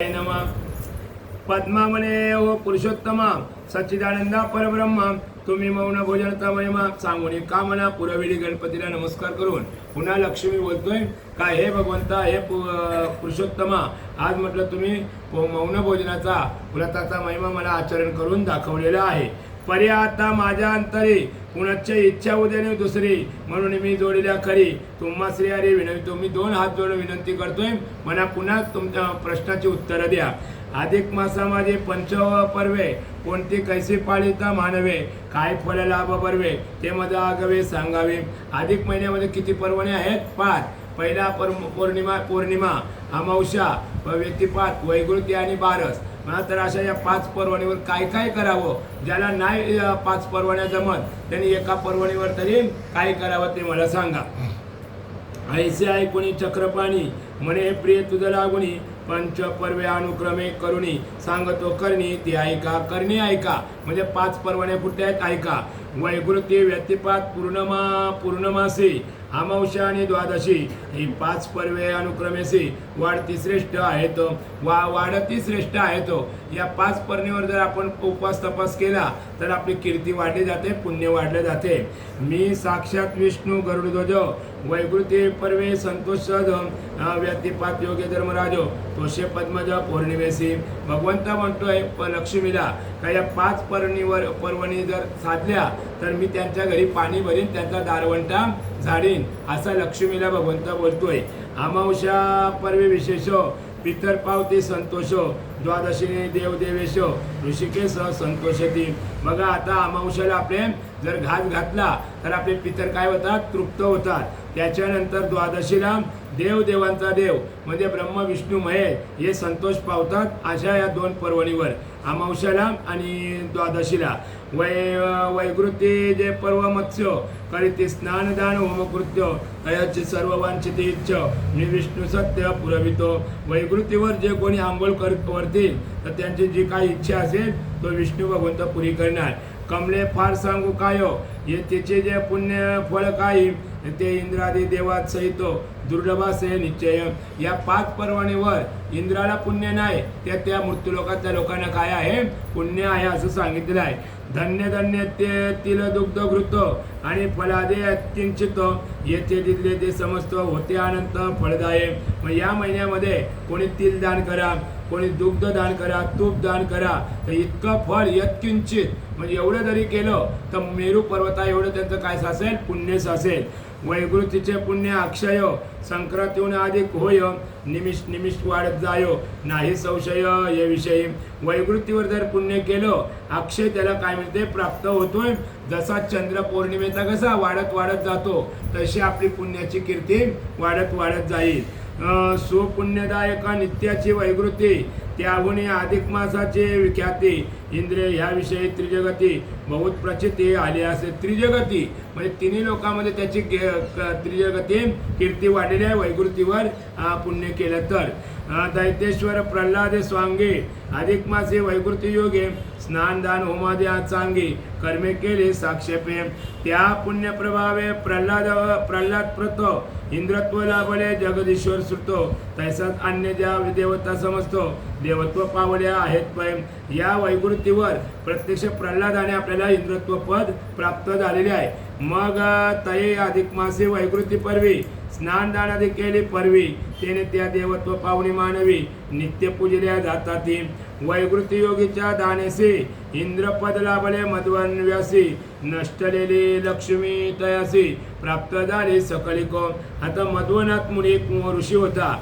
नमः पद्मामने ओ पुरुषोत्तमा सच्चिदानंदा परब्रह्म तुम्ही मौन भोजनता महिमा सांगून कामना पुरविली गणपतीला नमस्कार करून पुन्हा लक्ष्मी बोलतोय का हे भगवंता हे पुरुषोत्तमा आज म्हटलं तुम्ही मौन भोजनाचा व्रताचा महिमा मला आचरण करून दाखवलेला आहे. पर्या आता माझ्या अंतरी कुणाची इच्छा उद्याने दुसरी म्हणून मी जोडील्या खरी तुम्हा श्री हरी विनंती. मी दोन हात जोडून विनंती करतोय मला पुन्हा तुमच्या प्रश्नाची उत्तरं द्या. अधिक मासा माझे पंचपर्वे कोणती कैसी पाळिता मानवे काय फल लाभ बरवे ते मला आगवे सांगावे. अधिक महिन्यामध्ये किती पर्वणे आहेत? 5. पहिला पौर्णिमा अमावस्या व्यतिपात वैगुळती आणि बारस. तर अशा या 5 पर्वणीवर काय काय करावं ज्याला नाही 5 पर्वण्या जमत त्यांनी एका पर्वणीवर तरी काय करावं ते मला सांगा. ऐसे ऐकुनी चक्रपाणी म्हणे प्रिय तुझं लागुनी पंच पर्वे अनुक्रमे करुणी सांगतो करणी ती ऐका करणी ऐका. म्हणजे 5 पर्वण्या कुठे आहेत ऐका. वैगुळती व्यतिपात पूर्णमासी अमावस्या आणि द्वादशी ही 5 पर्वे अनुक्रमेसी वाढती श्रेष्ठ आहेत वाढती श्रेष्ठ आहेत. या 5 पर्णीवर जर आपण उपास तपास केला तर आपली कीर्ती वाढली जाते पुण्य वाढले जाते. मी साक्षात विष्णू गरुडध्वज वैगुळती पर्वे संतोष व्यतिपात योग्य धर्मराज तोषे पद्मज पौर्णिमेसी. भगवंता म्हणतोय लक्ष्मीला का या 5 पर्वणी जर साधल्या तर मी त्यांच्या घरी पाणी भरीन त्यांचा दारवंटा झाडीन असा लक्ष्मीला भगवंता बोलतोय. अमावस्या पर्वे विशेष पितर पावते संतोष द्वादशीने देवदेवेश ऋषिकेश संतोषती. बघा आता अमावस्याला आपले जर घात घातला तर आपले पितर काय होतात? तृप्त होतात. त्याच्यानंतर द्वादशीला देवदेवांचा देव म्हणजे ब्रह्म विष्णू महेश हे संतोष पावतात. अशा या 2 पर्वणीवर अमावस्याला आणि द्वादशीला. वैगुळती जे पर्व मत्स्य करीती स्नानदान होमकृत्य तयाची सर्व वांछित इच्छ मी विष्णू सत्य पुरवितो. वैगुळतीवर जे कोणी आंघोळ करतील तर त्यांची जी काही इच्छा असेल तो विष्णू भगवंत पुरी करणार. कमले फार सांगू काय हे तिचे जे पुण्य फळ काही ते इंद्रादी देवात सहित दुर्लभासे निश्चय. या 5 पर्वणीवर इंद्राला पुण्य नाही त्या मृत्यूलोकातल्या लोकांना काय आहे? पुण्य आहे असं सांगितलेलं आहे. धन्य धन्य ते तिल दुग्ध घृत आणि फलादे अत्यंचित येथे दिले ते समस्त होते अनंत फळदाये. मग या महिन्यामध्ये कोणी तिल दान करा कोणी दुग्ध दान करा तूप दान करा तर इतकं फळ यत्किंचित म्हणजे एवढं जरी केलं तर मेरू पर्वता एवढं त्यांचं काय सासेल? पुण्य सासेल. वैगुळतीचे पुण्य अक्षय संक्रांतीहून अधिक होय निमिष वाढत जायो नाही संशय या विषयी. वैगुळतीवर जर पुण्य केलं अक्षय त्याला काय मिळते? प्राप्त होतोय. जसा चंद्र पौर्णिमेचा कसा वाढत जातो तशी आपली पुण्याची कीर्ती वाढत जाईल. सुपुण्यदायका नित्याची वैगुळती त्याहून अधिक मासाचे विख्याती इंद्रिय ह्याविषयी त्रिजगती बहुत प्रचिती आली असे. त्रिजगती म्हणजे 3 लोकांमध्ये त्याची त्रिजगती कीर्ती वाढलेली आहे वैगुळतीवर पुण्य केलं तर. दैतेश्वर प्रल्हाद स्वांगे अधिक मासे वैगुळती योगे स्नानदान होमादी चांगे कर्मे केले साक्षेपे. त्या पुण्यप्रभावे प्रल्हाद प्रत इंद्रत्व लाभले जगदीश्वर सुटतो तैसाच अन्य ज्या देवता समजतो देवत्व पावल्या आहेत. पण या वैगुळतीवर प्रत्यक्ष प्रल्हादाने आपल्याला इंद्रत्व पद प्राप्त झालेले आहे. मग तये अधिक मासे वैगुळती पर्वी स्नानदान आदी केले पर्वी त्याने त्या देवत्व पावणी मानवी नित्य पूजल्या जातात. वैगुळती योगीच्या दानेसे इंद्रपद लाभले मध्वन्व्यासी नष्टलेली लक्ष्मी तयासी प्राप्त झाले सकलिको. आता मध्वनाथ मुनी एक ऋषी होता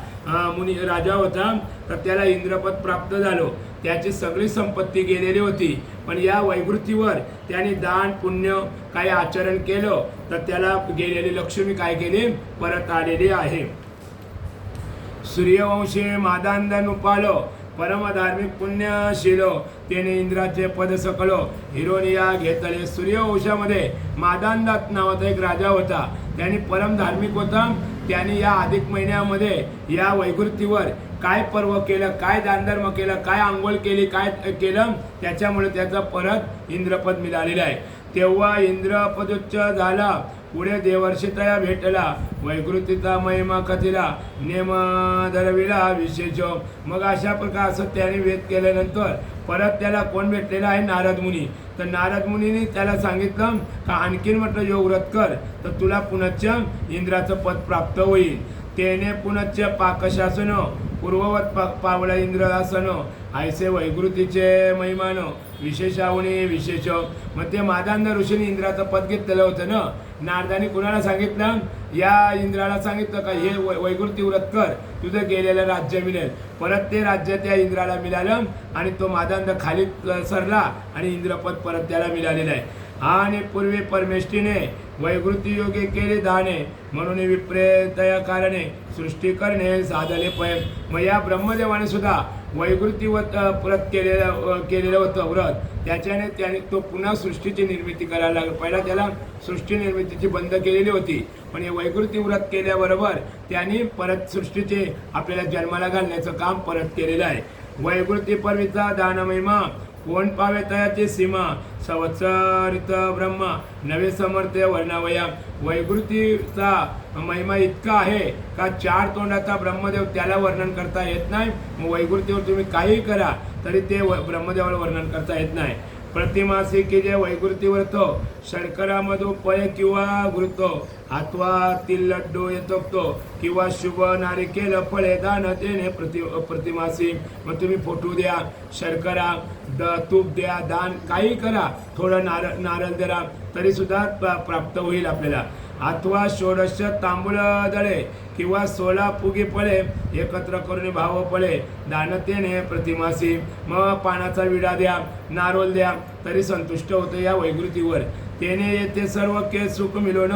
मुनी राजा होता तर त्याला इंद्रपद प्राप्त झालं. त्याची सगळी संपत्ती गेलेली होती पण या वैगुळतीवर त्याने दान पुण्य काही आचरण केलं तर त्याला गेलेली लक्ष्मी काय केली? परत आलेली आहे. सूर्यवंशी मादांदन उपालो परमधार्मिक पुण्यशील त्याने इंद्राचे पद सकल हिरोनिया घेतले. सूर्यवंशामध्ये मादांदात नावाचा एक राजा होता. त्याने परमधार्मिक होता. त्याने या अधिक महिन्यामध्ये या वैगुळतीवर काय पर्व केलं काय दानधर्म केलं काय आंघोळ केली काय केलं त्याच्यामुळे त्याचा परत इंद्रपद मिळालेलं आहे. तेव्हा इंद्रपदोच्च झाला पुढे देवर्षी तया भेटला वैकृतीचा महिमा कथिला नेम धरविला विशेष. मग अशा प्रकार असं त्याने वेद केल्यानंतर परत त्याला कोण भेटलेला आहे? नारद मुनी. तर नारद मुनीने त्याला सांगितलं का आणखीन म्हटलं योग व्रत कर तर तुला पुनश्च इंद्राचं पद प्राप्त होईल. तेने पुनश्च पाकशासन पूर्ववत पावला इंद्रासन ऐसे वैकृतीचे महिमान विशेषावणी विशेष. मग ते मादांध ऋषीने इंद्राचं पद घेतलेलं होतं ना. नारदाने कुणाला सांगितलं? या इंद्राला सांगितलं का हे वैकृती व्रत कर तुझं गेलेलं राज्य मिळेल. परत ते राज्य त्या इंद्राला मिळालं आणि तो मादांध खाली सरला आणि इंद्रपद परत त्याला मिळालेलं आहे. आणि पूर्वी परमेष्ठीने वैकृती योगे केले दाने म्हणून विप्रेतया कारणे सृष्टी करणे साधले पय. मग या ब्रह्मदेवाने सुद्धा वैकृती व्रत केलेलं होतं व्रत. त्याच्याने त्याने तो पुन्हा सृष्टीची निर्मिती करायला लागला. पहिला त्याला सृष्टी निर्मितीची बंद केलेली होती पण हे वैकृती व्रत केल्याबरोबर त्यांनी परत सृष्टीचे आपल्याला जन्माला घालण्याचं काम परत केलेलं आहे. वैकृती पर्वीचा दानमहिमा कोण पावे तयाची सीमा संवत्सरित ब्रह्मा नवे समर्थ वर्णावया. वैकृतीचा महिमा इतका आहे का 4 तोंडाचा ब्रह्मदेव त्याला वर्णन करता येत नाही. मग वैकृतीवर तुम्ही काही करा तरी ते ब्रह्मदेवाला वर्णन करता येत नाही. प्रतिमासी की जे वैकृती व्रत शर्करामधू पय किंवा घृत अथवा तिल लड्डू येतो किंवा शुभ नारिकेल फळे दान तेने प्रतिमासी. मग तुम्ही फोटो द्या, शर्करा तूप द्या, दान काही करा, थोडं नारळ द्या तरी सुद्धा प्राप्त होईल आपल्याला. अथवा षोडश तांबूळ दळे किंवा 16 पुगे फळे एकत्र करून भाव फळे दानतेने प्रतिमासी. मग पानाचा विडा द्या, नारोल द्या तरी संतुष्ट होतं या वैकृतीवर. तेने येते सर्व के सुख मिळवण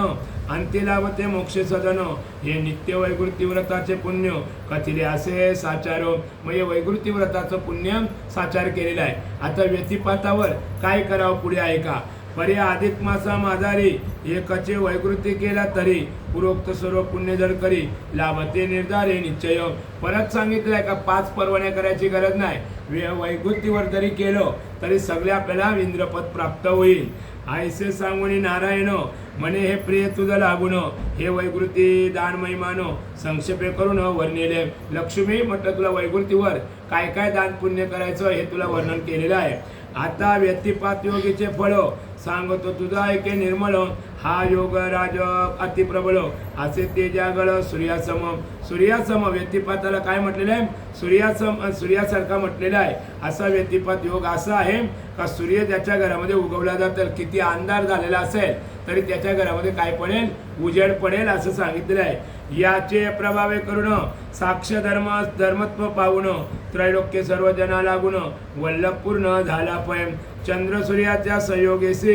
अंती लाभते मोक्ष सदन. हे नित्य वैकृती व्रताचे पुण्य कथिले असे साचारो. मग हे वैकृती व्रताचं पुण्य साचार केलेलं आहे. आता व्यतिपातावर काय करावं पुढे ऐका. परी अधिक मासा माजारी एकचे वैकृती केला तरी पूर्वोक्त सर्व पुण्य जर करी लाभते निर्धारे निश्चय. परत सांगितलंय का 5 पर्वण्या करायची गरज नाही. वैकृतीवर जरी केलं तरी सगळे आपल्याला इंद्रपद प्राप्त होईल. ऐसे सांगून नारायण म्हणे हे प्रिय तुझं लागून हे वैकृती दान महिमान संक्षेपे करून वर्णिले. लक्ष्मी म्हटलं तुला वैकृतीवर काय काय दान पुण्य करायचं हे तुला वर्णन केलेलं आहे. आता व्यतिपात योगीचे फळ सांगतो तुझा ऐके निर्मळ. हा योग राज अतिप्रबल असे तेजागळ सूर्यासम. सूर्यासम व्यतिपाताला काय म्हटलेलं आहे? सूर्यासारखा म्हटलेला आहे. असा व्यतिपात योग असा आहे का सूर्य ज्याच्या घरामध्ये उगवला जातो किती अंधार झालेला असेल तरी त्याच्या घरामध्ये काय पडेल? उजेड पडेल असं सांगितलेलं आहे. याचे प्रभावे करून साक्ष धर्मत्व पाहून त्रैलोक्य सर्व जना लागून वल्लभ पूर्ण झाला पय. चंद्र सूर्याच्या संयोगेसी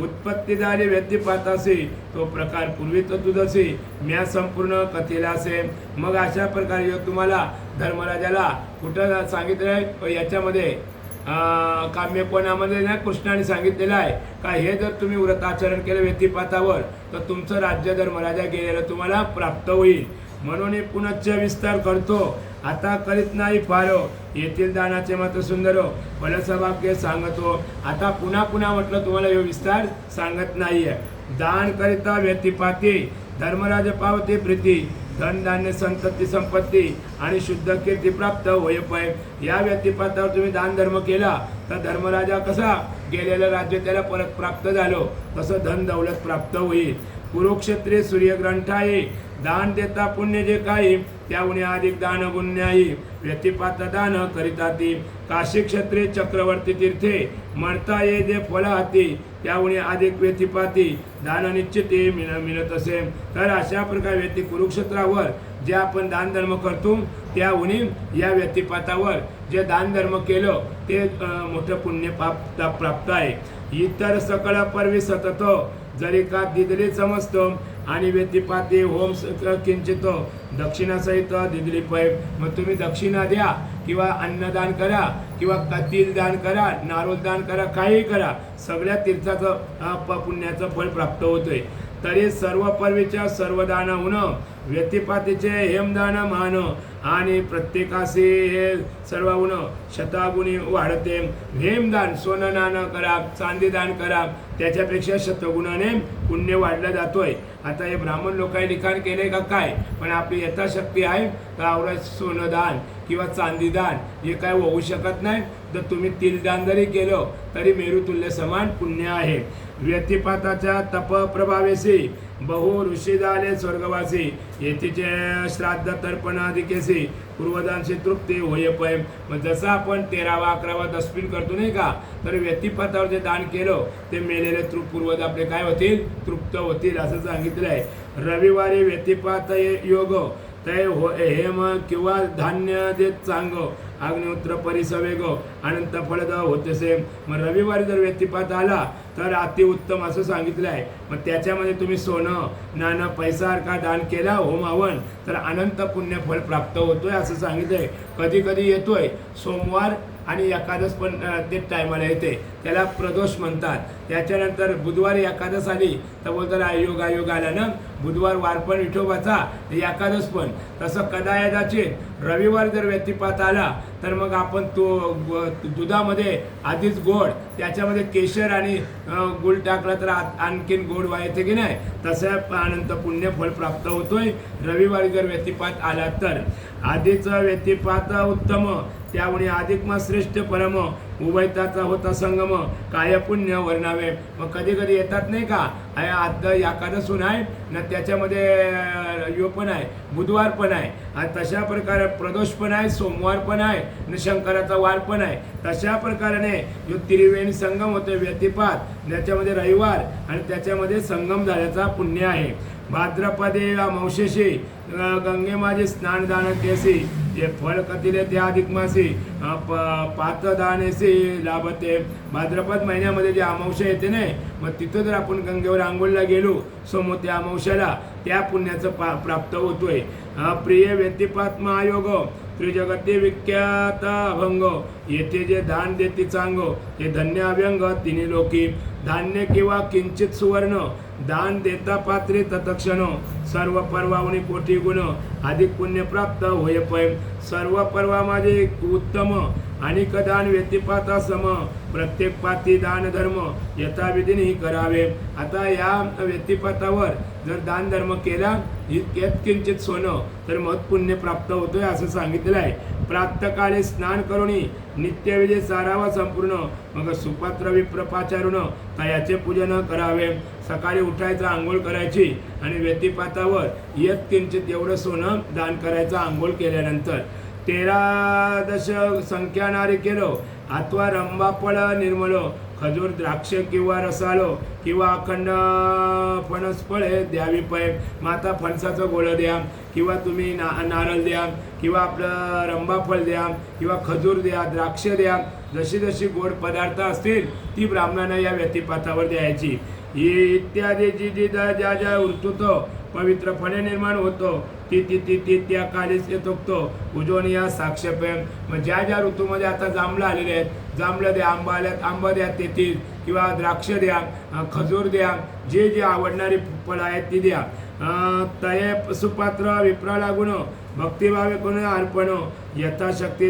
उत्पत्ती झाली व्यतिपातासी तो प्रकार पूर्वी तर तुझसी म्या संपूर्ण कथेला असे. मग अशा प्रकारे तुम्हाला धर्मराजाला कुठं सांगितलंय याच्यामध्ये काम्यकोणामध्ये ना कृष्णाने सांगितलेलं आहे का हे जर तुम्ही व्रत आचरण केलं व्यतिपातावर तर तुमचं राज्य धर्मराजा गेलेलं तुम्हाला प्राप्त होईल. म्हणून पुनश्च विस्तार करतो आता करीत नाही फार येथील दानाचे मात्र सुंदर फलसभाग्य सांगतो. आता पुन्हा म्हटलं तुम्हाला हे विस्तार सांगत नाहीये. दान करिता व्यतिपाती धर्मराज पावते प्रीती धन धान्य संतती संपत्ती आणि शुद्ध कीर्ती प्राप्त होय पय. या व्यतिपातावर तुम्ही दान धर्म केला तर धर्मराजा कसा गेलेलं राज्य त्याला परत प्राप्त झालो तसं धन दौलत प्राप्त होईल. कुरुक्षेत्री सूर्यग्रंथाई दान देता पुण्य जे काही त्याहून अधिक दान गुण्याई व्यतिपात दान करिता ती. काशी क्षेत्री चक्रवर्ती तीर्थे म्हणता ये जे फळ हाती त्याहून अधिक व्यतिपाती दान निश्चिती मिळत असे. तर अशा प्रकारे कुरुक्षेत्रावर जे आपण दान धर्म करतो त्याहून या व्यतिपातावर जे दान धर्म केलं ते मोठं पुण्य प्राप्त आहे. इतर सकळ परवी सतत जरी का दिदली समजतो आणि व्यतिपाती होम किंचित दक्षिणासहित दिदली पै. मग तुम्ही दक्षिणा द्या किंवा अन्नदान करा किंवा तिल दान करा, नारोल दान करा, काही करा, सगळ्या तीर्थाचं पुण्याचं फळ प्राप्त होतोय. तरी सर्व पर्वीच्या सर्व दानाहून व्यतिपातीचे हेमदान मान आणि प्रत्येकाशी हे सर्वगुण शतागुणी वाढते. हेमदान सोनं नाणं करा, चांदी दान करा, त्याच्यापेक्षा शतगुणाने पुण्य वाढलं जातोय. आता हे ब्राह्मण लोकांनी लिखाण केले का काय, पण आपली यथाशक्ती आहे तर आवडत सोनं दान किंवा चांदी दान हे काय होऊ शकत नाही. जर तुम्ही तिल दान जरी केलं तरी मेरुतुल्य समान पुण्य आहे. व्यतिपाताच्या तप प्रभावेशी बहु ऋषी झाले स्वर्गवासी, येथीचे श्राद्ध तर्पण अधिकेसी पूर्वदानची तृप्ती होय पै. मग जसं आपण 13वा 11वा दशमीन करतो नाही का, तर व्यतिपातावर जे दान केलं ते मेलेले पूर्वज आपले काय होतील, तृप्त होतील असं सांगितलं आहे. रविवारी व्यतिपात योग तय हेम किंवा धान्य देत चांग अग्निहोत्र परिसवेग अनंत फळद होतेसे. मग रविवारी जर व्यतिपात आला तर अतिउत्तम असं सांगितलं आहे. मग त्याच्यामध्ये तुम्ही सोनं नाणं पैसा का दान केला होम हवन तर अनंत पुण्य फळ प्राप्त होतोय असं सांगितलंय. कधी कधी येतोय सोमवार आणि एकादश पण ते टायमाला येते, त्याला प्रदोष म्हणतात. त्याच्यानंतर बुधवारी एकादश आली तर बोलतात आयोग आला ना, बुधवार वार पण विठोबाचा एकादश पण. तसं कदायदाचे रविवार जर व्यतिपात आला तर मग आपण तो दुधामध्ये आधीच गोड, त्याच्यामध्ये केशर आणि गुळ टाकला तर आणखीन गोड व्हायचे की नाही, तसं अनंत पुण्य फळ प्राप्त होतोय रविवारी जर व्यतिपात आला तर. आधीच व्यतिपात उत्तम त्यामुळे अधिक मग श्रेष्ठ परम उभयताचा होता संगम काय पुण्य वर्णावे. मग कधी कधी येतात नाही का, आता एकादसून आहे ना, त्याच्यामध्ये यो पण आहे, बुधवार पण आहे, आणि तशा प्रकारे प्रदोष पण आहे, सोमवार पण आहे आणि शंकराचा वार पण आहे. तशा प्रकाराने जो त्रिवेणी संगम होतो व्यतिपात, त्याच्यामध्ये रविवार आणि त्याच्यामध्ये संगम झाल्याचा पुण्य आहे. भाद्रपदे अमावस्येशी गंगे माझे स्नानदान केसी, हे फळ कथिले ते अधिक मासी पातदानेसी लाभते. भाद्रपद महिन्यामध्ये जे अमावस्या येते नाही, मग तिथं जर आपण गंगेवर आंघोळीला गेलो समोर त्या अमावस्याला, त्या पुण्याचं प्राप्त होतोय. प्रिय व्यतिपात महायोग त्रिजगती विख्यात अभंग, येथे जे दान देती चांग हे धन्य अभ्यंग तिन्ही लोकी. धान्य किंवा किंचित सुवर्ण दान देता पात्रे तत्क्षण, सर्व पर्वावनी कोटी गुण अधिक पुण्य प्राप्त होय पै. सर्व पर्वा माझे उत्तम आणि दान व्यतिपाता सम, प्रत्येक पाती दान धर्म यथाविधीने करावे. आता या व्यतिपातावर जर दान धर्म केला इतक्यात किंचित सोनं तर मग पुण्य प्राप्त होतोय असं सांगितलं आहे. प्रातःकाळी स्नान करुणी नित्यविधी सारावा संपूर्ण, मग सुपात्र विप्रपाचारुण तयाचे पूजन करावे. सकाळी उठायचं, आंघोळ करायची आणि व्यतिपातावर येत किंचित एवढं सोनं दान करायचं आंघोळ केल्यानंतर. 13 संख्या नारी केलो अथवा रंबाफळ निर्मळ, खजूर द्राक्ष किंवा रसालो किंवा अखंड फणस फळे द्यावी पै. माता फणसाचं गोळं द्या किंवा तुम्ही नारळ द्या किंवा आपलं रंबाफळ द्या किंवा खजूर द्या, द्राक्ष द्या, जशी जशी गोड पदार्थ असतील ती ब्राह्मणांना या व्यतिपातावर द्यायची. ही इत्यादी जी ज्या ज्या ऋतूत पवित्र फळे निर्माण होतो ती त्या कालीच येतो उजवून या साक्षेपे. मग ज्या ज्या ऋतूमध्ये आता जांभळं आलेले आहेत, जांभळं द्या, आंबा आल्यात आंबा द्या तेथील, किंवा द्राक्ष द्या, खजूर द्या, जे जे आवडणारी फळं आहेत ती द्या. तये सुपात्र विप्रा लागून भक्तिभावे कोण अर्पण, यथाशक्ती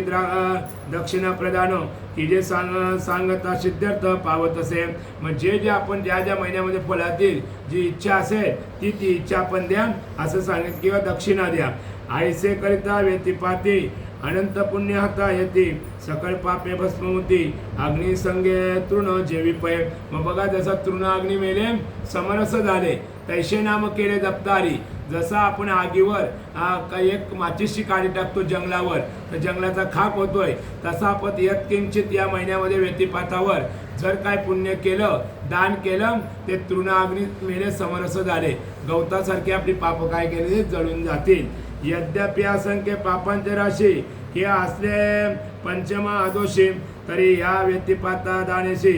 दक्षिणा प्रदान, की जे सांगता सिद्धार्थ पावत असे. मग जे जे आपण ज्या ज्या महिन्यामध्ये फळातील जी इच्छा असेल ती इच्छा आपण द्या असं सांगितलं, किंवा दक्षिणा द्या. आयसे करिता व्यतिपाती अनंत पुण्य हाता येते, सकळ पापे भस्म होती अग्निसंगे तृण जेवी पै. मग बघा, जसा तृण अग्नी मेले समरस झाले तैसे नाम केले जपतारी. जसा आपण आगीवर एक माचीशी काडी टाकतो जंगलावर तर जंगलाचा खाक होतोय, तसा आपण यत्किंचित या महिन्यामध्ये व्यतिपातावर जर काय पुण्य केलं, दान केलं, ते तृण अग्नी मेले समरस झाले, गवतासारखे आपली पाप काय केले जळून जातील. यद्यपि असंख्य पापांचे राशी हे असले पंचमा अदोषी, तरी या व्यतिपाता दानेशी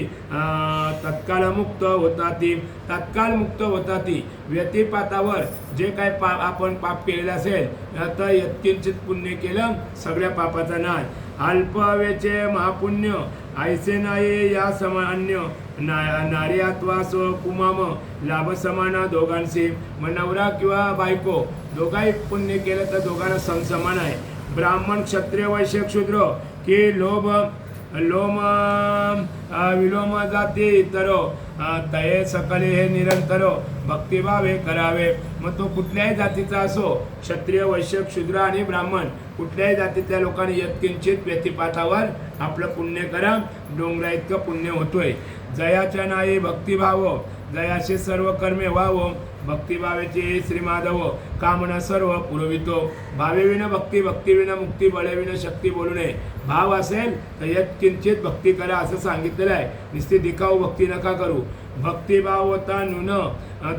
तत्काळ मुक्त होताती. तत्काळ मुक्त होताती. व्यतिपातावर जे काय आपण पाप केलेलं असेल तर यत्किंचित पुण्य केलं सगळ्या पापाचा नाश. अल्पवेचे महापुण्य ऐसे नाही या समान्य, नारी अथवा कुमाम लाभ समान दोघांशी. मग नवरा किंवा बायको दोघाही पुण्य केलं तर दोघांना समान आहे. ब्राह्मण क्षत्रिय वैश्य शूद्र की लोभ लोम विलोम जाती इतर तये सकले हे निरंतर भक्तिभाव हे करावे. मग तो कुठल्याही जातीचा असो, क्षत्रिय वैश्य शूद्र आणि ब्राह्मण कुठल्याही जातीतल्या लोकांनी यत्किंचित व्यतिपातावर आपलं पुण्य करा. डोंगरा इतकं पुण्य होतोय. जयाच्या नाही भक्तिभाव जयाशी सर्व कर्मे व्हावं. भक्तिभावेची श्रीमाधव कामना सर्व पुरवितो. भावेविना भक्ती भक्तीविना मुक्ती बळेविना शक्ती बोलू नये. भाव असेल तर यत्किंचित भक्ती करा असं सांगितलेलं आहे. नुसती दिखाऊ भक्ती नका करू. भक्तिभाव होता नुन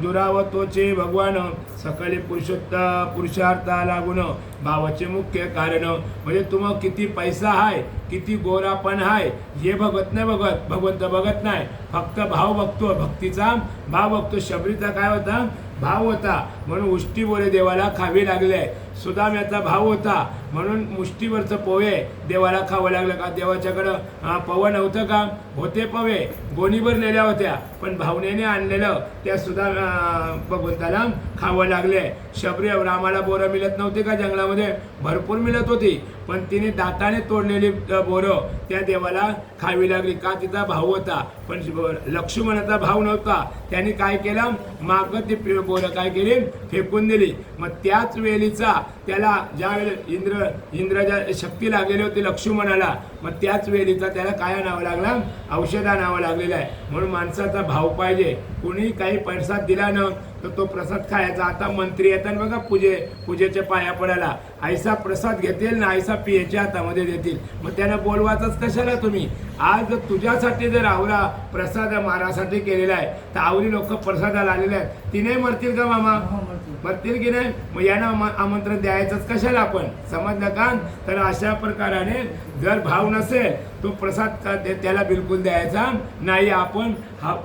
दुरावतोचे भगवान सकले पुरुषार्था लागून भावाचे मुख्य कारण. म्हणजे तुम्हाला किती पैसा आहे किती गोरापण आहे हे भगत नाही बघत, भगवंत बघत नाही, फक्त भाव बघतो. भक्तीचा भाव बघतो. शबरीचा काय होता? भाव होता म्हणून उष्टी बोले देवाला खावी लागले. सुदाम्याचा भाव होता म्हणून मुष्टीवरचं पोहे देवाला खावं लागलं. का देवाच्याकडं पवं नव्हतं का? होते पवे गोणीभर नेल्या होत्या पण भावनेने आणलेलं त्या सुद्धा भगवंताला खावं लागले. शबरी रामाला बोरं मिळत नव्हते का? जंगलामध्ये भरपूर मिळत होती पण तिने दाताने तोडलेली बोरं त्या देवाला खावी लागली. का? तिचा भाव होता. पण लक्ष्मणाचा भाव नव्हता. त्यांनी काय केलं? मागं ती बोरं काय केली? फेकून दिली. मग त्याच वेळीचा त्याला ज्या वेळेला इंद्राच्या शक्ती लागलेली होती लक्ष्मणाला, मग त्याच वेळीचा त्याला काय नावं लागला? औषधा नावं लागलेलं आहे. म्हणून माणसाचा भाव पाहिजे. कुणी काही पैसा दिला ना तर तो प्रसाद खायचा. आता मंत्री येतात बघा पूजेच्या पाया पडायला, ऐसा प्रसाद घेतील ना ऐसा पियेच्या हातामध्ये देतील. मग त्यांना बोलवायचंच कशाला तुम्ही? आज तुझ्यासाठी जर आवरा प्रसाद मारासाठी केलेला आहे तर आवरी लोक प्रसादाला आलेले आहेत. तिने मरतील का मामा? मरतील की नाही? मग यांना आमंत्रण द्यायचंच कशाला आपण? समजलं का? तर अशा प्रकाराने जर भाव नसेल तो प्रसाद त्याला बिलकुल द्यायचा नाही. आपण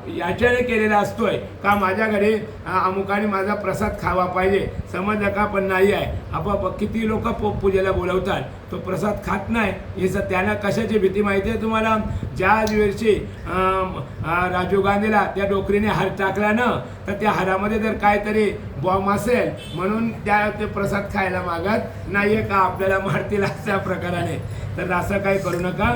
याच्याने केलेला असतोय का माझ्या घरी अमुकाने माझा प्रसाद खावा पाहिजे, समजलं का? पण नाही आहे. आपण किती लोक पूजेला बोलवतात तो प्रसाद खात नाही. हे त्यांना कशाची भीती माहिती आहे तुम्हाला? ज्या वर्षी राजीव गांधीला त्या डोकरीने हार टाकला ना तर त्या हारामध्ये जर काहीतरी बॉम्ब असेल म्हणून ते प्रसाद खायला मागत नाहीये का? आपल्याला मारतील अशा प्रकाराने. तर असं काही करू नका.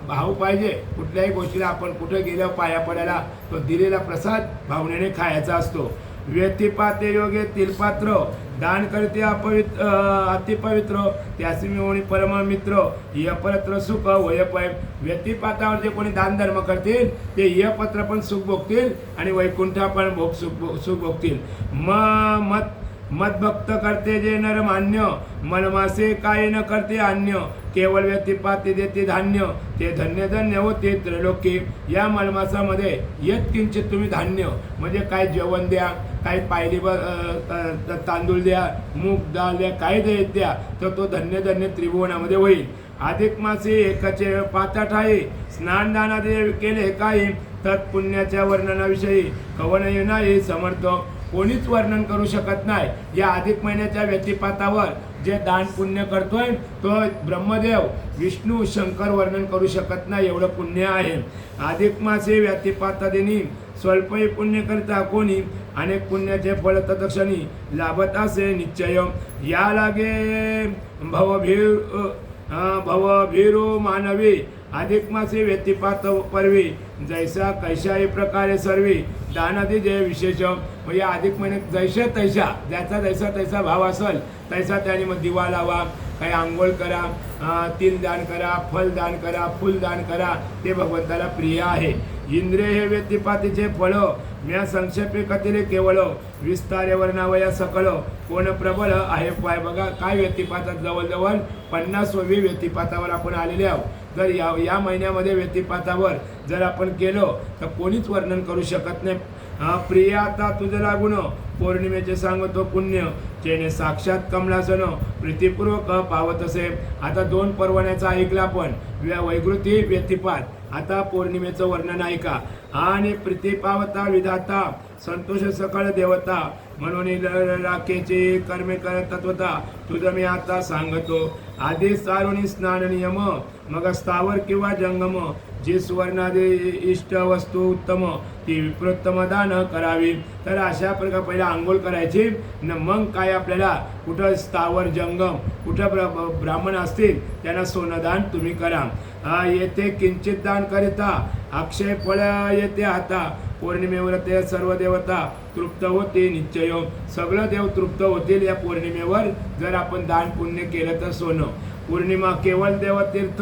भाव पाहिजे. कुठल्याही गोष्टीला आपण कुठे गेलो पाया पडायला तो दिलेला प्रसाद भावनेने खायचा असतो. व्यतिपाते योगे तिलपात्र दान करते अतिपवित्र त्यासी मिळवणी परममित्र यपत्र सुख वयपय. व्यतिपातावर जे कोणी दान धर्म करतील ते यपत्र पण सुख भोगतील आणि वैकुंठ पण सुख भोगतील. मदभक्त करते जे नर मान्य मनमासे काय न करते अन्य. केवळ व्यतिपाते देते धान्य ते धन्य धन्य होते त्रैलोकी. या मलमासामध्ये यत्किंचित तुम्ही धान्य म्हणजे काय जेवण द्या, काही पायली तांदूळ द्या, मूग डाळ द्या, काय द्या तर तो धन्य धन्य त्रिभुवनामध्ये होईल. अधिक मासे एकाचे पाताट आहे. स्नानदानादे केले काही तत्पुण्याच्या वर्णनाविषयी कवन नाही समर्थ. कोणीच वर्णन करू शकत नाही. या अधिक महिन्याच्या व्यतिपातावर जे दान पुण्य करतोय तो ब्रह्मदेव विष्णू शंकर वर्णन करू शकत नाही, एवढं पुण्य आहे. अधिक मासे व्यतिपातादिनी स्वल्पही पुण्य करता कोणी अनेक पुण्याचे फळ तत्क्षणी लाभत असे निश्चय. या लागे भवभीरू मानवी अधिक मासे व्यतिपात पर्वी जैसा कैशाही प्रकारे सर्वी दानादी जय विशेष. म्हणजे अधिक महिन्यात जैशा तैशा ज्याचा जैसा तैसा भाव असेल तैसा त्याने मग दिवा लावा, काही आंघोळ करा, तिल दान करा, फल दान करा, फुल दान करा, ते भगवंताला प्रिय आहे. इंद्रिय हे व्यतिपातीचे फळ म्या संक्षेपे कथिले केवळ विस्तारे वर्णावया सकळ कोण प्रबळ आहे पाय. बघा काय व्यतिपातात जवळजवळ 50वी व्यतिपातावर आपण आलेले आहोत. जर या महिन्यामध्ये व्यतिपातावर जर आपण गेलो तर कोणीच वर्णन करू शकत नाही. प्रिय आता तुझं लागून पौर्णिमेचे सांगतो पुण्य जेणे साक्षात कमलासन प्रीतीपूर्वक पावत असे. आता 2 पर्वण्याचं ऐकलं आपण, वैकृती व्यतिपात. आता पौर्णिमेचं वर्णन ऐका. आणि प्रीती पावता विधाता संतोष सकळ देवता म्हणून राखेचे कर्मे तत्वता तुझं मी आता सांगतो. आधी सारुणी स्नान नियम मग स्थावर किंवा जंगम जी सुवर्णादी इष्ट वस्तू उत्तम ती विप्रोत्तम दान करावी. तर अशा प्रकारे पहिला आंघोळ करायची न मग काय आपल्याला कुठं स्थावर जंगम कुठं ब्राह्मण असतील त्यांना सोनदान तुम्ही करा. येथे किंचित दान करिता अक्षय फळ येते आता. पौर्णिमेवर ते सर्व देवता तृप्त होते निश्चय. सगळं देव तृप्त होतील या पौर्णिमेवर जर आपण दान पुण्य केलं तर सोनं. पौर्णिमा केवळ देवतीर्थ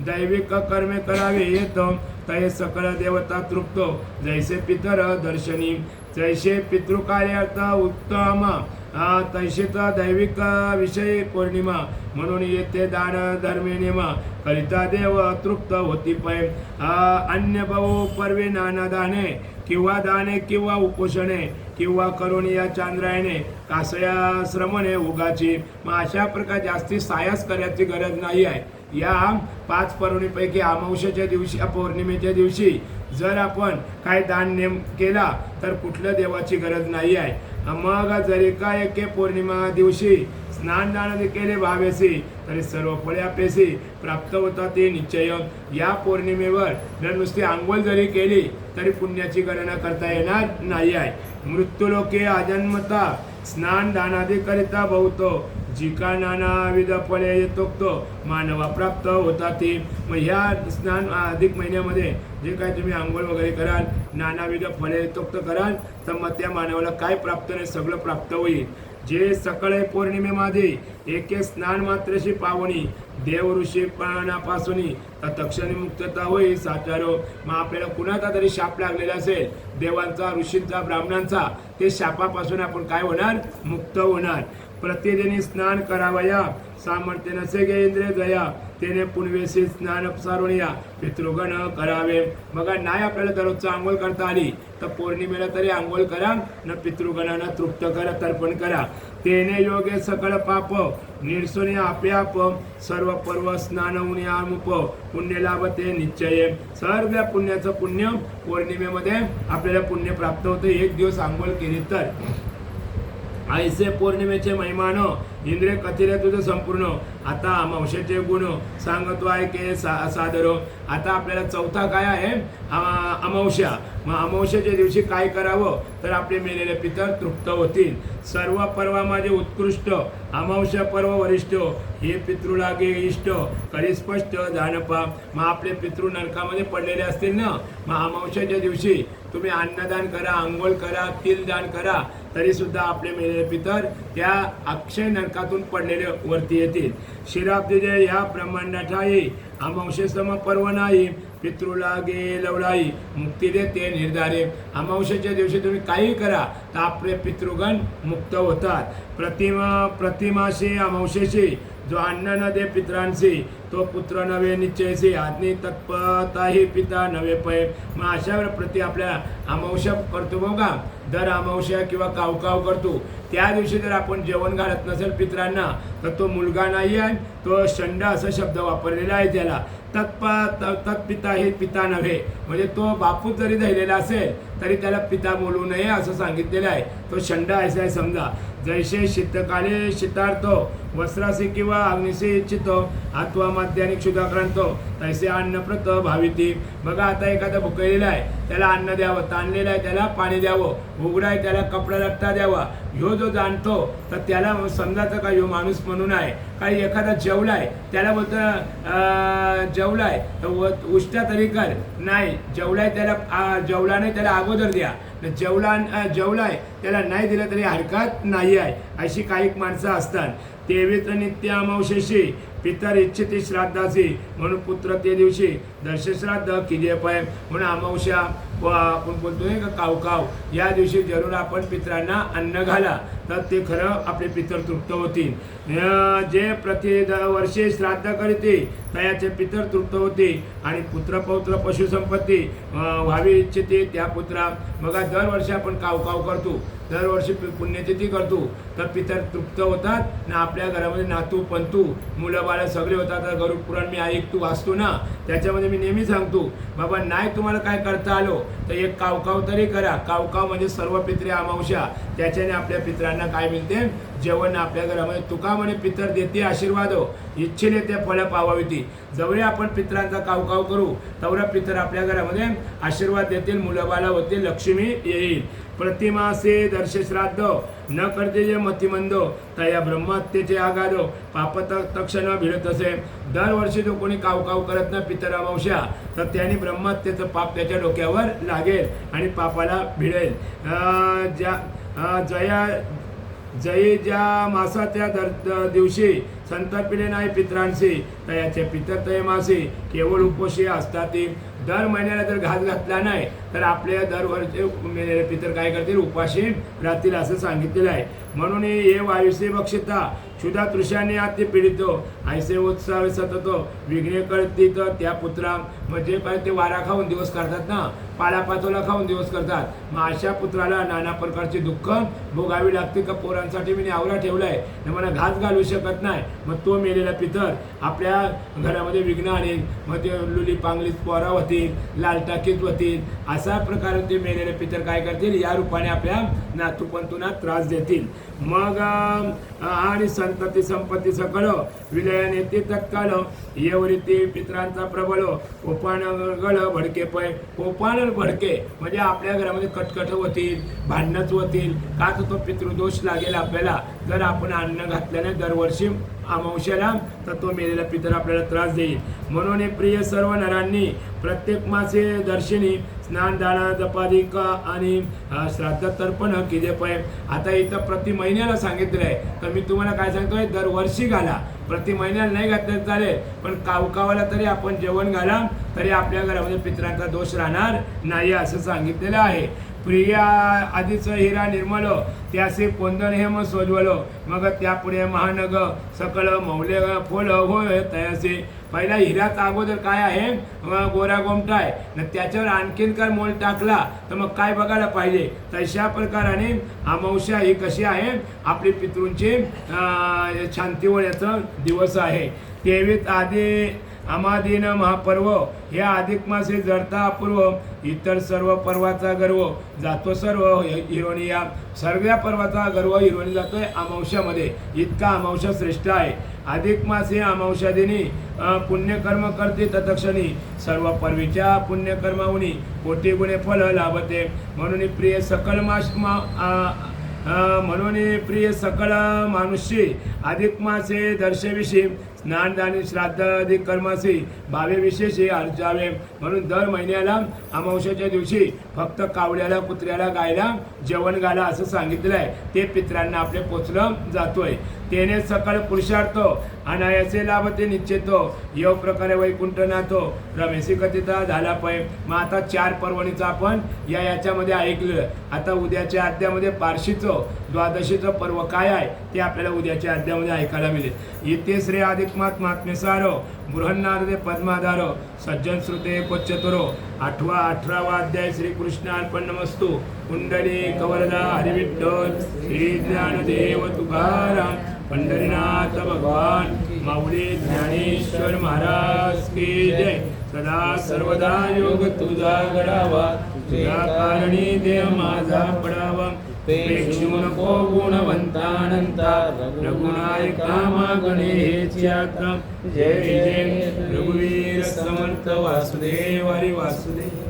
दैविक कर्मे करावे येत तय सकळ देवता तृप्त जैसे पितर दर्शनी. जैसे पितृकार्यार्थ उत्तम तैसेच दैविक विषय पौर्णिमा म्हणून येथे दान धर्मेनिमा करिता देव तृप्त होती पै. अन्य बहु पर्वे नाना दाने किंवा दाने किंवा उपोषणे किंवा करून या चांद्रायणे कासया श्रमणे उगाची. मग अशा प्रकारे जास्ती सायास करायची गरज नाही आहे. या 5 पर्वणीपैकी अमावस्येच्या दिवशी पौर्णिमेच्या दिवशी जर आपण काय दान नेम केला तर कुठल्या देवाची गरज नाही आहे. मग जरी काय एके पौर्णिमा दिवशी स्नान दान केले भावेसी तरी सर्व फळे आपल्याशी प्राप्त होतात ते निश्चय. या पौर्णिमेवर जर नुसती आंघोळ जरी केली तरी पुण्याची गणना करता येणार नाही आहे. मृत्यूलोके अजन्मता स्नान दानादी करिता बहुतो जिका नानाविध फळे येतोक्त मानवा प्राप्त होतात. मग ह्या स्नान अधिक महिन्यामध्ये जे काय तुम्ही आंघोळ वगैरे कराल नानाविध फळे येतोक्त कराल तर मग त्या मानवाला काय प्राप्त नाही सगळं प्राप्त होईल. जे सकाळी पौर्णिमेमध्ये एके स्नान मात्रशी पावणी देव ऋषीपणापासून तत्क्षणी मुक्तता होईल साचारो. मग आपल्याला कुणाचा तरी शाप लागलेला असेल देवांचा ऋषींचा ब्राह्मणांचा ते शापापासून आपण काय होणार मुक्त होणार. प्रतिदिनी स्नान करावया सामर्थ्य नसे गे इंद्रिय जया तेने पुनवेशी स्नान सारुणिया पितृगण करावे. बघा नाही आपल्याला दररोजचं आंघोळ करता आली तर पौर्णिमेला तरी आंघोळ करा न पितृगणांना तृप्त करा तर्पण करा. तेने योगे सकळ पाप निर्सुनी आप्याप सर्व पर्व स्नान उन्यामुप पुण्य लाभते निश्चय. सर्व पुण्याचं पुण्य पौर्णिमेमध्ये आपल्याला पुण्य प्राप्त होतं. एक दिवस आंघोळ केली तर. ऐसे पौर्णिमेचे महिमान इंद्रिय कथिले तुझं संपूर्ण. आता अमावस्येचे गुण सांगतो आहे की सादर. आता आपल्याला चौथा काय आहे अमावस्या. मग अमावस्येच्या दिवशी काय करावं तर आपले मेलेले पितर तृप्त होतील. सर्व पर्वामध्ये उत्कृष्ट अमावस्या पर्व वरिष्ठ हे पितृलागे इष्ट कधी स्पष्ट जाणपा. मग आपले पितृ नरकामध्ये पडलेले असतील ना मग अमावस्येच्या दिवशी तुम्ही अन्नदान करा आंघोळ करा तिलदान करा तरी सुद्धा आपले मेलेले पितर त्या अक्षय नरकातून पडलेले वरती येतील. शिराब्दीजे या ब्रह्मांडाठाई अमावस्येसम पर्व नाही पितृला गे लवलाई मुक्ती देते निर्धारे. अमावस्येच्या दिवशी तुम्ही काही करा तर आपले पितृगण मुक्त होतात. प्रतिमाशी अमावस्येशी जो अन्न न दे पित्रांशी तो पुत्र नवे निश्चयसी आज्ञे तत्पताही पिता नवे पै. मग अशावर प्रति आपल्या अमावस्या करतो बघा दर अमावस्या किंवा कावकाव करतो त्या दिवशी जर आपण जेवण घालत नसेल पित्रांना तर तो मुलगा नाही आहे तो षंड असा शब्द वापरलेला आहे त्याला. तत्पिता हे पिता नव्हे म्हणजे तो बापूच जरी धरलेला असेल तरी त्याला पिता बोलू नये असं सांगितलेलं आहे. तो षंड असा आहे समजा. जैसे शीतकाले शीतार्थ वस्त्रासी किंवा अग्निशी इच्छितो अथवा मध्याने क्षुधाक्रांत तैसे अन्नप्रत भाविती. बघा आता एखादा भुकेलेला आहे त्याला अन्न द्यावं ताणलेलं आहे त्याला पाणी द्यावं उघडा आहे त्याला कपडा लत्ता द्यावा. ह्यो जो जाणतो तर त्याला समजायचं का ह्यो माणूस म्हणून आहे. काही एखादा जेवलाय त्याला बोलतं जेवलाय तर उष्टा तरी कर नाही जेवलाय त्याला जेवला नाही त्याला अगोदर द्या. जेवलाय त्याला नाही दिलं तरी हरकत नाही आहे. अशी काही माणसं असतात. तेवीच नित्य अमावस्येशी पितर इच्छिती श्राद्धाची म्हणून पुत्र ते दिवशी दर्शश्राद्ध किजे पाय म्हणून अमावस्या आपण बोलतोय का कावकाव या दिवशी जरूर आपण पितरांना अन्न घाला तर ते खरं आपले पितर तृप्त होतील. जे प्रति वर्षी श्राद्ध करते त्याचे पितर तृप्त होते आणि पुत्र पौत्र पशुसंपत्ती व्हावी इच्छिते त्या पुत्रा. बघा दरवर्षी आपण कावकाव करतो दरवर्षी पुण्यतिथी करतो तर पितर तृप्त होतात ना, आपल्या घरामध्ये नातू पंतू मुलं बाळं सगळे होतात. तर गरुड पुराण मी ऐकतो वाचतो ना, त्याच्यामध्ये मी नेहमी सांगतो बाबा नाही तुम्हाला काय करता आलो तर एक कावकाव तरी करा. कावकाव म्हणजे सर्व पित्रे अमावस्या, त्याच्याने आपल्या पित्रांना काय मिळते, जेवण आपल्या घरामध्ये. तुका म्हणे पितर देते आशीर्वाद इच्छेने ते फळं पावावी. जवळ आपण पित्रांचा कावकाव करू तेवढा पितर आपल्या घरामध्ये आशीर्वाद देतील, मुलं बाला होतील, लक्ष्मी येईल. प्रतिमासे दर्श श्राद्ध न करते जे मतिमंद तया ब्रह्महत्येचे आगाद पाप तक्षण भिडत असे. दरवर्षी जो कोणी कावकाव करत ना पितर अमावस्या तर त्याने ब्रह्महत्येचं पाप त्याच्या डोक्यावर लागेल आणि पापाला भिडेल. जय ज्या मासा त्या दिवशी संतापिले नाही पित्रांशी तयाचे पितर तय मासे केवळ उपोषी असतात. दर महिन्याला जर घास घातला नाही तर आपल्या दरवर्षी मेलेले पितर काय करतील, उपाशी राहतील असं सांगितलेलं आहे. म्हणून हे वायुसे बक्षिता क्षुधा तृषाने आते पीडित ऐसे उत्साह सतत विघ्ने कळती तर त्या पुत्रा म्हणजे काय ते वारा खाऊन दिवस करतात ना, पालापाचोला खाऊन दिवस करतात. मग अशा पुत्राला नाना प्रकारची दुःख भोगावी लागते. का पोरांसाठी मी आवरा ठेवलाय ना, मला घास घालू शकत नाही. मग तो मेलेला पितर आपल्या घरामध्ये विघ्न आणेल. मग ते लुली पांगलीत पोरा होतील, लालटाकीत होतील. अशा प्रकारे ते मेलेले पितर काय करतील, या रूपाने आपल्या नातूपंतूंना त्रास देतील. मग आणि संतती संपत्ती सकळ विलयन येते तत्काल येवरीती पित्रांचा प्रबळ कोपान गळ भडके पै. कोपान भडके म्हणजे आपल्या घरामध्ये कटकट होतील, भांडणच होतील. का तर तो पितृदोष लागेल आपल्याला जर आपण अन्न घातल्याने दरवर्षी अमावस्याला तर तो मेलेला पितर आपल्याला त्रास देईल. म्हणून हे प्रिय सर्व नरांनी प्रत्येक मासे दर्शनी स्नान दान जपादिक आणि श्राद्ध तर्पण किजे पै. आता इथं प्रति महिन्याला सांगितलं आहे तर मी तुम्हाला काय सांगतोय, दरवर्षी घाला. प्रति महिन्याला नाही घातलं चालेल, पण कावकावाला तरी आपण जेवण घाला तरी आपल्या घरामध्ये पितरांचा दोष राहणार नाही असं सांगितलेलं आहे. प्रिया आधीच हिरा निर्मल त्यासे कोंदण हेम सोजवल. मग त्यापुढे महानग सकळ मौल्य फोल होय तयासे. पहिला हिराचा अगोदर काय आहे, गोरा गोमटा आहे ना, त्याच्यावर आणखीन काय मोल टाकला तर मग काय बघायला पाहिजे. तशा प्रकाराने अमावस्या ही कशी आहे, आपली पितृंची शांतीवळ्याचा दिवस आहे. तेवीस आधी अमादीन महापर्व हे अधिक मासे जडता अपूर्व. इतर सर्व पर्वाचा गर्व जातो सर्व हिरोणी. या सगळ्या पर्वाचा गर्व हिरोणी जातोय अमावस्यामध्ये. इतका अमावस्या श्रेष्ठ आहे. अधिक मासे अमावस्या दिनी पुण्यकर्म करते तत्क्षणी सर्व पर्वीच्या पुण्यकर्माहुनी कोटी गुणे फल लाभते. म्हणून प्रिय सकळ मानुष्य अधिक मासे दर्शविषयी स्नानदानी श्राद्ध अधिक कर्मासी भावे विशेष अर्जावे. म्हणून दर महिन्याला अमावस्याच्या दिवशी फक्त कावड्याला कुत्र्याला गायला जेवण घाला असं सांगितलं आहे. ते पित्रांना आपले पोचलं जातोय. तेने सकळ पुरुषार्थ अनायासे लाभते निश्चितो यो प्रकारे वैकुंठनाथो रमेशी कथिता झाला पाय. मग आता 4 पर्वणीचं आपण याच्यामध्ये ऐकलं. आता उद्याच्या अध्यामध्ये पारशीचं द्वादशीचं पर्व काय आहे ते आपल्याला उद्याच्या अध्यामध्ये ऐकायला मिळेल. इथे श्री अधिक महात्म्यसार बृहन्नारदे पद्माधार सज्जन श्रुते कोच्चतुरो 18वा अध्याय. श्रीकृष्ण अर्पणमस्तु. कुंडली कवरदा हरिविठ्ठल श्री ज्ञानदेव तुकाराम पंढरीनाथ भगवान माऊली ज्ञानेश्वर महाराज की जय. सदा सर्वदा योग तुझा घडावा, तुझ्या कारणी देव माझा पडावा. पेक्षू नको गुणवंतानंता रघुनायका मागणे हेच यात्रा. जय जय रघुवीर समर्थ वासुदेव हरी वासुदेव.